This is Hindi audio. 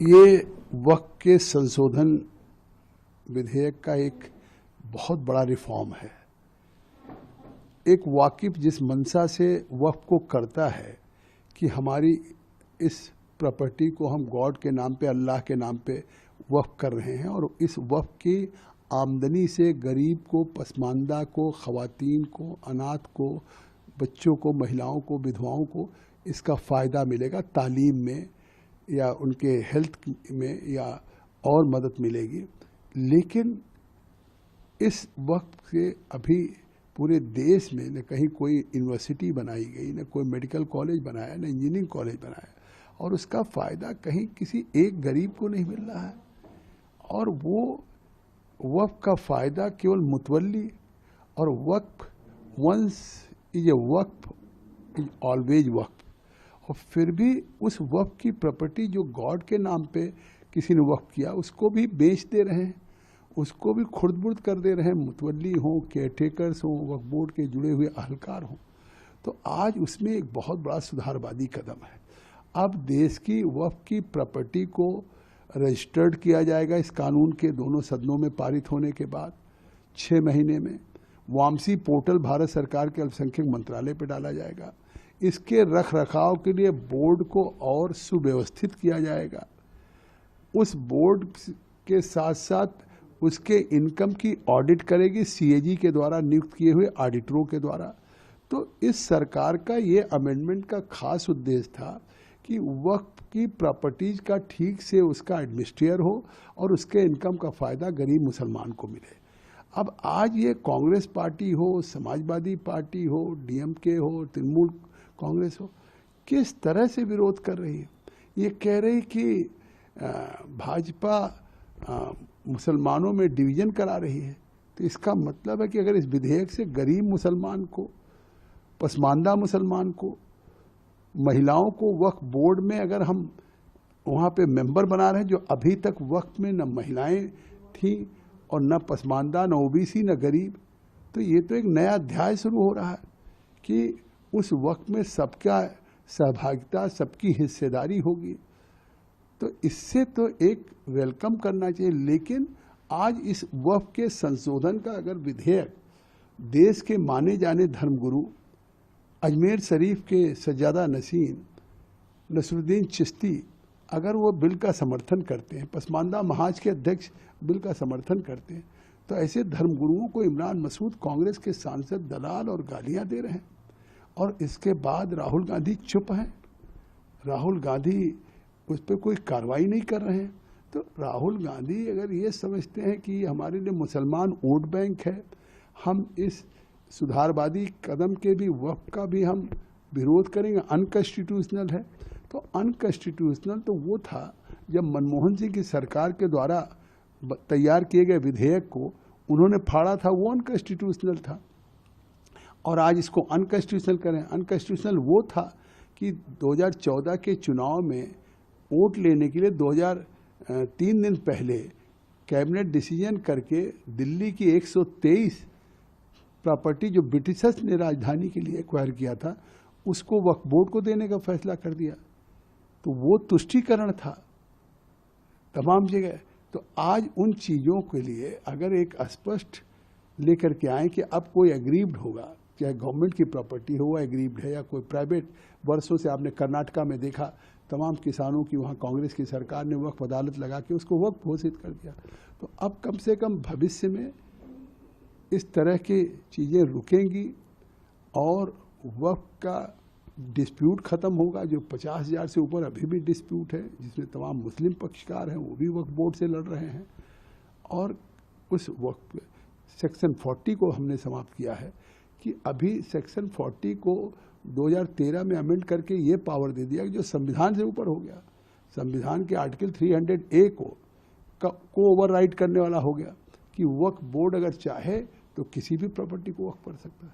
ये वक्फ के संशोधन विधेयक का एक बहुत बड़ा रिफॉर्म है। एक वाकिफ जिस मंशा से वक्फ को करता है कि हमारी इस प्रॉपर्टी को हम गॉड के नाम पे, अल्लाह के नाम पे वक्फ कर रहे हैं और इस वक्फ की आमदनी से गरीब को, पसमानदा को, ख़वातीन को, अनाथ को, बच्चों को, महिलाओं को, विधवाओं को इसका फ़ायदा मिलेगा। तालीम में या उनके हेल्थ में या और मदद मिलेगी। लेकिन इस वक्त से अभी पूरे देश में न कहीं कोई यूनिवर्सिटी बनाई गई, न कोई मेडिकल कॉलेज बनाया, न इंजीनियरिंग कॉलेज बनाया और उसका फ़ायदा कहीं किसी एक गरीब को नहीं मिल रहा है। और वो वक्फ का फ़ायदा केवल मुतवल्ली, और waqf once is a waqf is always waqf. और फिर भी उस वक्फ की प्रॉपर्टी जो गॉड के नाम पे किसी ने वक्फ किया उसको भी बेच दे रहे हैं, उसको भी खुर्द-बुर्द कर दे रहे हैं, मुतवल्ली हों, केयरटेकर्स हों, वक्फ बोर्ड के जुड़े हुए अहलकार हों। तो आज उसमें एक बहुत बड़ा सुधारवादी कदम है। अब देश की वक्फ की प्रॉपर्टी को रजिस्टर्ड किया जाएगा इस कानून के दोनों सदनों में पारित होने के बाद 6 महीने में। वामसी पोर्टल भारत सरकार के अल्पसंख्यक मंत्रालय पर डाला जाएगा। इसके रख रखाव के लिए बोर्ड को और सुव्यवस्थित किया जाएगा। उस बोर्ड के साथ साथ उसके इनकम की ऑडिट करेगी सीएजी के द्वारा नियुक्त किए हुए ऑडिटरों के द्वारा। तो इस सरकार का ये अमेंडमेंट का खास उद्देश्य था कि वक्फ की प्रॉपर्टीज का ठीक से उसका एडमिनिस्ट्रेटर हो और उसके इनकम का फ़ायदा गरीब मुसलमान को मिले। अब आज ये कांग्रेस पार्टी हो, समाजवादी पार्टी हो, डीएमके हो, तृणमूल कांग्रेस हो, किस तरह से विरोध कर रही है। ये कह रही कि भाजपा मुसलमानों में डिवीजन करा रही है। तो इसका मतलब है कि अगर इस विधेयक से गरीब मुसलमान को, पसमानदा मुसलमान को, महिलाओं को वक्फ बोर्ड में अगर हम वहाँ पे मेंबर बना रहे हैं, जो अभी तक वक्फ में न महिलाएं थीं और न पसमानदा, न ओबीसी, न गरीब, तो ये तो एक नया अध्याय शुरू हो रहा है कि उस वक्त में सबका सहभागिता, सबकी हिस्सेदारी होगी। तो इससे तो एक वेलकम करना चाहिए। लेकिन आज इस वक्फ के संशोधन का अगर विधेयक देश के माने जाने धर्मगुरु अजमेर शरीफ के सज्जादा नसीन नसरुद्दीन चिश्ती अगर वो बिल का समर्थन करते हैं, पसमानदा महाज के अध्यक्ष बिल का समर्थन करते हैं, तो ऐसे धर्मगुरुओं को इमरान मसूद कांग्रेस के सांसद दलाल और गालियां दे रहे हैं। और इसके बाद राहुल गांधी चुप हैं। राहुल गांधी उस पर कोई कार्रवाई नहीं कर रहे हैं। तो राहुल गांधी अगर ये समझते हैं कि हमारे लिए मुसलमान वोट बैंक है, हम इस सुधारवादी कदम के भी, वक्फ का भी हम विरोध करेंगे, अनकॉन्स्टिट्यूशनल है। तो अनकॉन्स्टिट्यूशनल तो वो था जब मनमोहन सिंह की सरकार के द्वारा तैयार किए गए विधेयक को उन्होंने फाड़ा था, वो अनकॉन्स्टिट्यूशनल था। और आज इसको अनकॉन्स्टिट्यूशनल करें। अनकॉन्स्टिट्यूशनल वो था कि 2014 के चुनाव में वोट लेने के लिए 3 दिन पहले कैबिनेट डिसीजन करके दिल्ली की 123 प्रॉपर्टी जो ब्रिटिशर्स ने राजधानी के लिए एक्वायर किया था उसको वक्फ बोर्ड को देने का फैसला कर दिया। तो वो तुष्टीकरण था तमाम जगह। तो आज उन चीज़ों के लिए अगर एक स्पष्ट लेकर के आए कि अब कोई एग्रीव्ड होगा, चाहे गवर्नमेंट की प्रॉपर्टी हो, वो एग्रीव्ड है या कोई प्राइवेट। वर्षों से आपने कर्नाटका में देखा, तमाम किसानों की वहाँ कांग्रेस की सरकार ने वक्फ अदालत लगा के उसको वक्फ घोषित कर दिया। तो अब कम से कम भविष्य में इस तरह की चीज़ें रुकेंगी और वक्फ का डिस्प्यूट ख़त्म होगा। जो 50,000 से ऊपर अभी भी डिस्प्यूट है, जिसमें तमाम मुस्लिम पक्षकार हैं, वो भी वक्फ बोर्ड से लड़ रहे हैं। और उस वक्फ सेक्शन 40 को हमने समाप्त किया है कि अभी सेक्शन 40 को 2013 में अमेंड करके ये पावर दे दिया कि जो संविधान से ऊपर हो गया, संविधान के आर्टिकल 300A को ओवरराइड करने वाला हो गया कि वक्फ बोर्ड अगर चाहे तो किसी भी प्रॉपर्टी को वक्फ कर सकता है।